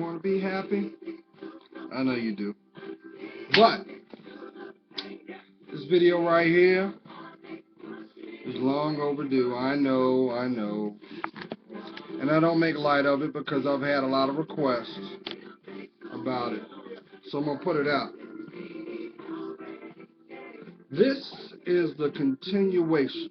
want to be happy? I know you do. But this video right here is long overdue. I know, I know. And I don't make light of it because I've had a lot of requests about it. So I'm going to put it out. This is the continuation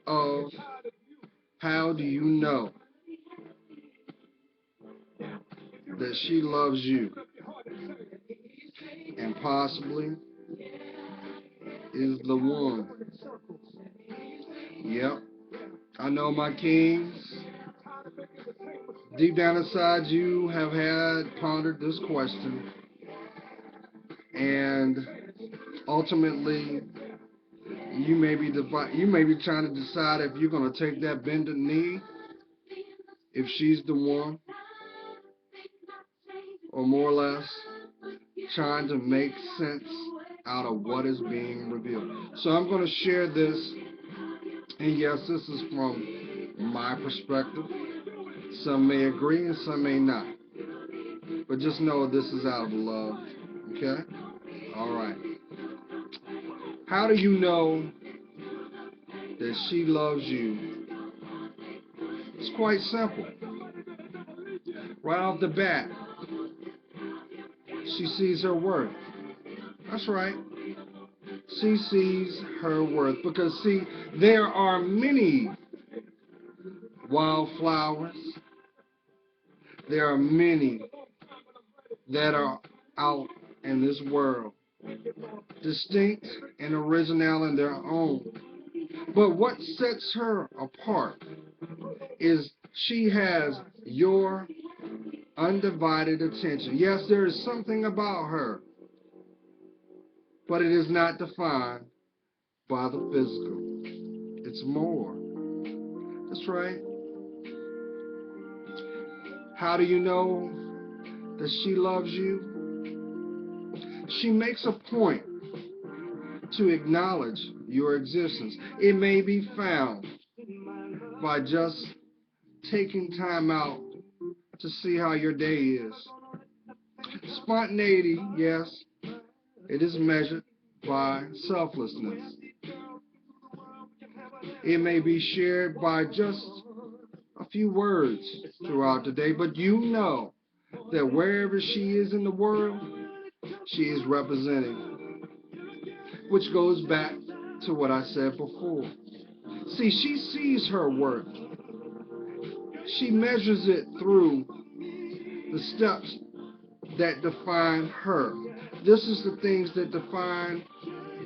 of how do you know that she loves you and possibly is the one. Yep, I know my kings. Deep down inside you have had pondered this question, and ultimately you may be trying to decide if you're going to take that bended knee if she's the one, or more or less trying to make sense out of what is being revealed. So I'm going to share this, and yes, this is from my perspective. Some may agree and some may not, but just know this is out of love. Okay? All right. How do you know that she loves you? It's quite simple. Right off the bat, she sees her worth. That's right. She sees her worth. Because, see, there are many wildflowers. There are many that are out in this world, distinct and original in their own. But what sets her apart is she has your undivided attention. Yes, there is something about her, but it is not defined by the physical. It's more. That's right. How do you know that she loves you? She makes a point to acknowledge your existence. It may be found by just taking time out to see how your day is. Spontaneity, yes, it is measured by selflessness. It may be shared by just a few words throughout the day, but you know that wherever she is in the world, she is representing. Which goes back to what I said before. See, she sees her worth. She measures it through the steps that define her. This is the things that define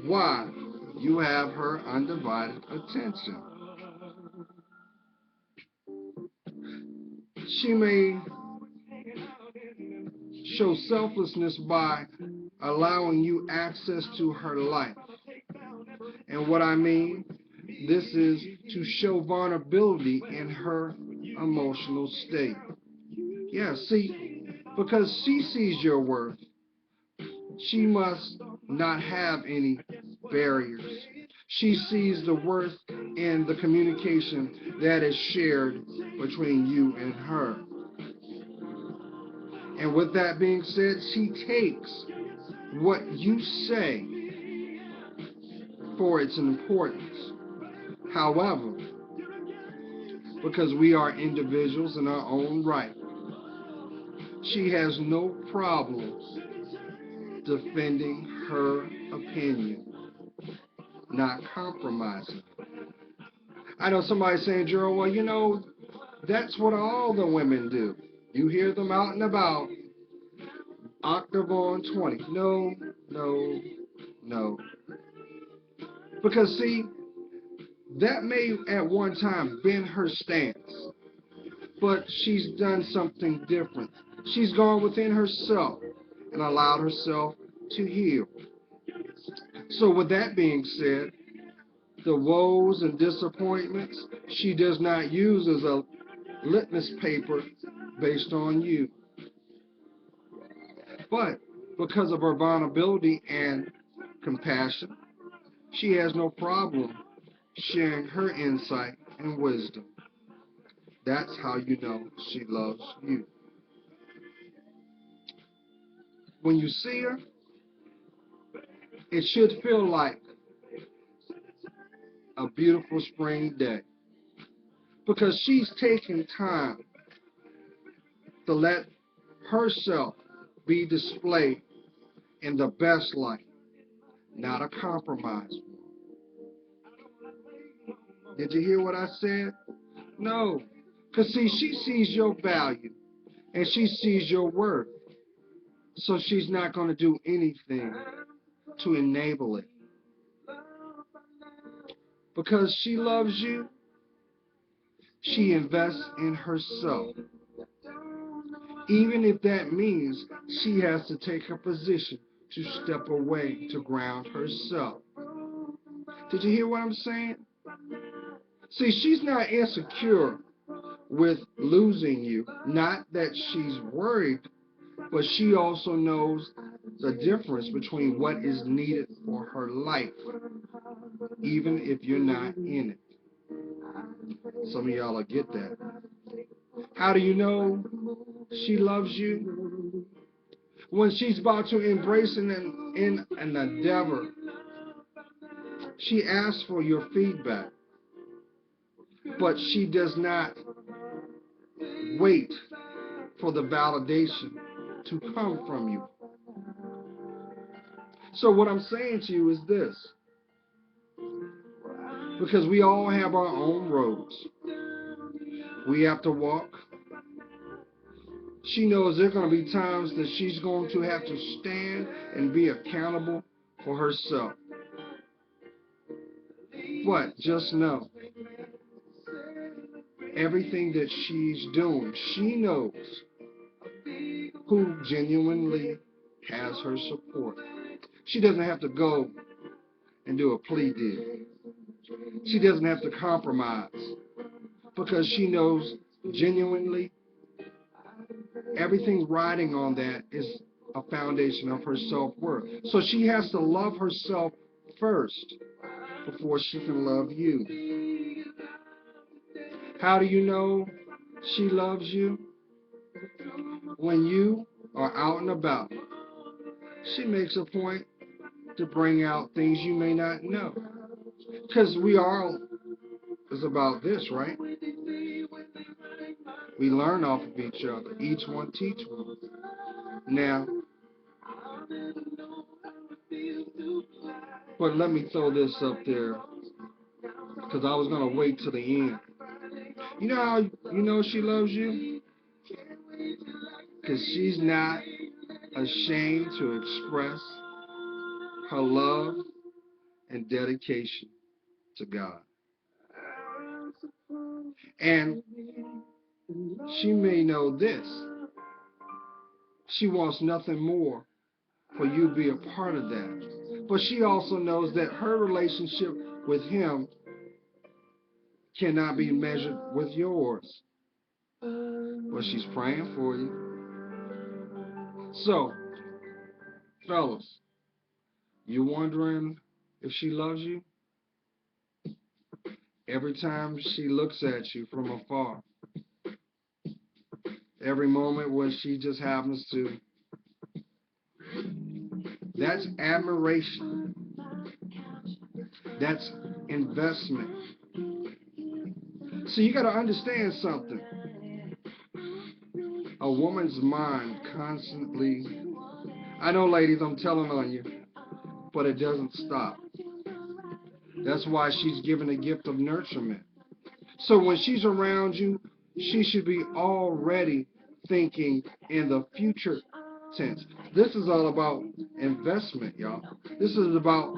why you have her undivided attention. She may show selflessness by allowing you access to her life. And what I mean, this is to show vulnerability in her emotional state. Yeah, see, because she sees your worth, she must not have any barriers. She sees the worth in the communication that is shared between you and her. And with that being said, she takes what you say for its importance. However, because we are individuals in our own right, she has no problem defending her opinion, not compromising. I know somebody saying, Gerald, well, you know, that's what all the women do. You hear them out and about, octave on 20. No, no, no. Because, see, that may at one time been her stance, but she's done something different. She's gone within herself and allowed herself to heal. So with that being said, the woes and disappointments she does not use as a litmus paper based on you. But because of her vulnerability and compassion, she has no problem sharing her insight and wisdom. That's how you know she loves you. When you see her, it should feel like a beautiful spring day because she's taking time to let herself be displayed in the best light, not a compromise. Did you hear what I said? No. Because, see, she sees your value and she sees your worth. So she's not going to do anything to enable it. Because she loves you, she invests in herself. Even if that means she has to take her position to step away to ground herself. Did you hear what I'm saying? See, she's not insecure with losing you. Not that she's worried, but she also knows the difference between what is needed for her life, even if you're not in it. Some of y'all will get that. How do you know she loves you? When she's about to embrace in an endeavor, she asks for your feedback, but she does not wait for the validation to come from you. So what I'm saying to you is this, because we all have our own roads we have to walk. She knows there are going to be times that she's going to have to stand and be accountable for herself. But just know, everything that she's doing, she knows who genuinely has her support. She doesn't have to go and do a plea deal. She doesn't have to compromise because she knows genuinely everything riding on that is a foundation of her self-worth. So she has to love herself first before she can love you. How do you know she loves you? When you are out and about, she makes a point to bring out things you may not know. Because we all is about this, right? We learn off of each other. Each one teach one. Now, but let me throw this up there because I was going to wait till the end. You know how you know she loves you? Because she's not ashamed to express her love and dedication to God. And she may know this. She wants nothing more for you to be a part of that. But she also knows that her relationship with him cannot be measured with yours. But she's praying for you. So, fellas, you wondering if she loves you? Every time she looks at you from afar, every moment when she just happens to, that's admiration. That's investment. So you got to understand something. A woman's mind constantly, I know ladies, I'm telling on you, but it doesn't stop. That's why she's given a gift of nurturement. So when she's around you, she should be already thinking in the future tense. This is all about investment, y'all. This is about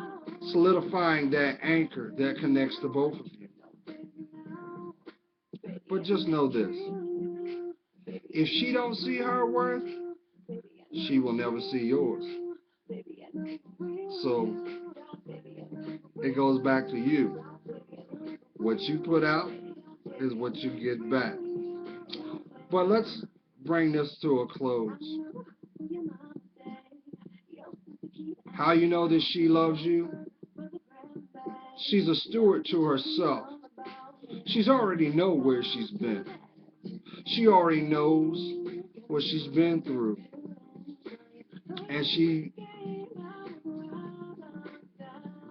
solidifying that anchor that connects the both of you. But just know this. If she don't see her worth, she will never see yours. So it goes back to you. What you put out is what you get back. But let's bring this to a close. How you know that she loves you? She's a steward to herself. She's already know where she's been. She already knows what she's been through, and she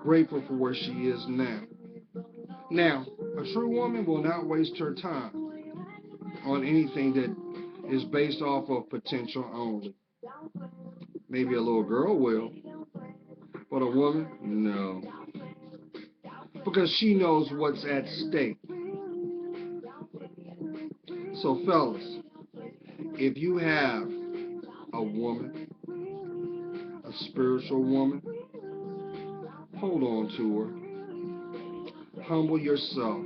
grateful for where she is now. Now, a true woman will not waste her time on anything that is based off of potential only. Maybe a little girl will, but a woman, no. Because she knows what's at stake. So, fellas, if you have a woman, a spiritual woman, hold on to her. Humble yourself.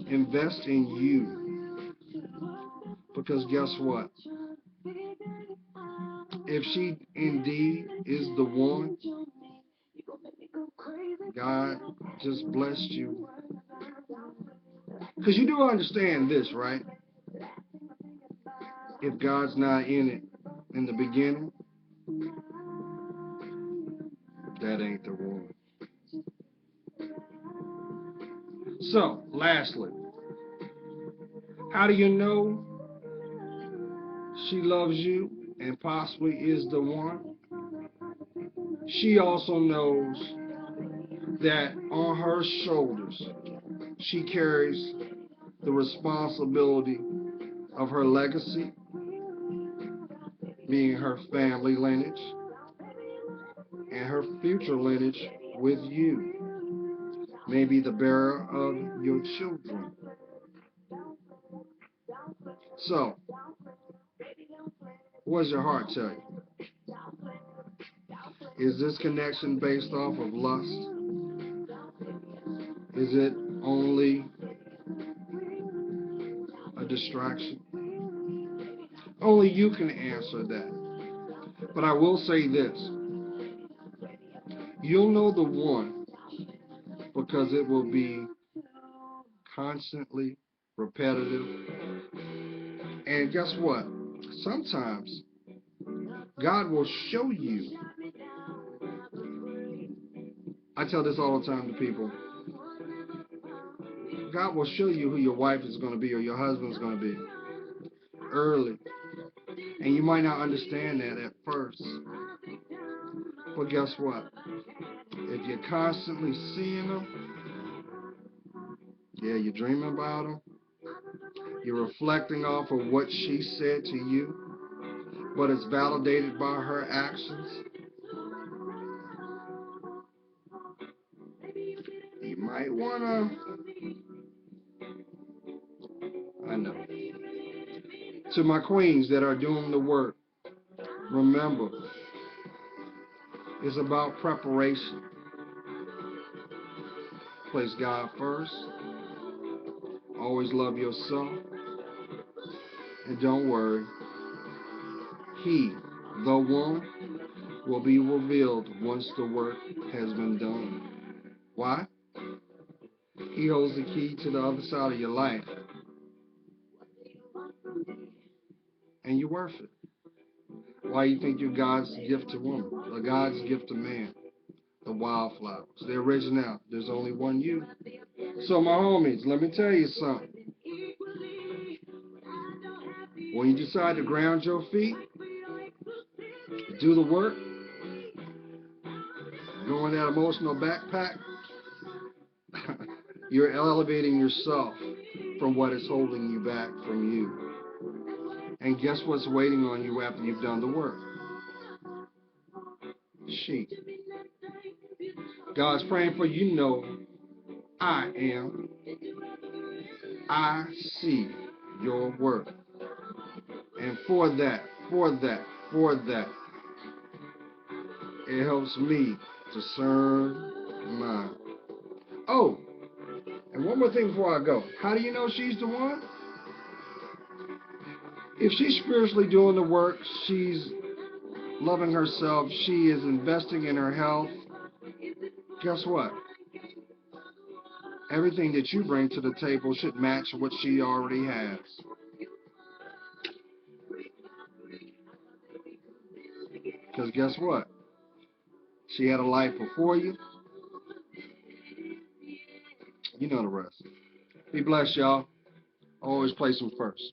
Invest in you. Because guess what? If she indeed is the one, God just blessed you. Because you do understand this, right? If God's not in it in the beginning, that ain't the one. So, lastly, how do you know she loves you and possibly is the one? She also knows that on her shoulders, she carries the responsibility of her legacy, being her family lineage, and her future lineage with you, maybe the bearer of your children. So, what does your heart tell you? Is this connection based off of lust? Is it only a distraction? Only you can answer that. But I will say this. You'll know the one because it will be constantly repetitive. And guess what? Sometimes God will show you. I tell this all the time to people. God will show you who your wife is going to be or your husband's going to be early. And you might not understand that at first. But guess what? If you're constantly seeing them, yeah, you're dreaming about them, you're reflecting off of what she said to you, but it's validated by her actions, you might want to, I know. To my queens that are doing the work, remember, it's about preparation. Place God first. Always love yourself. And don't worry. He, the one, will be revealed once the work has been done. Why? He holds the key to the other side of your life. And you're worth it. Why you think you're God's gift to woman? Or God's gift to man? The wildflowers. The original. There's only one you. So my homies, let me tell you something. When you decide to ground your feet, do the work, go in that emotional backpack, you're elevating yourself from what is holding you back from you. And guess what's waiting on you after you've done the work? She. God's praying for you. Know I am. I see your work. And for that, it helps me discern mine. Oh, and one more thing before I go. How do you know she's the one? If she's spiritually doing the work, she's loving herself, she is investing in her health, guess what? Everything that you bring to the table should match what she already has. Because guess what? She had a life before you. You know the rest. Be blessed, y'all. Always place them first.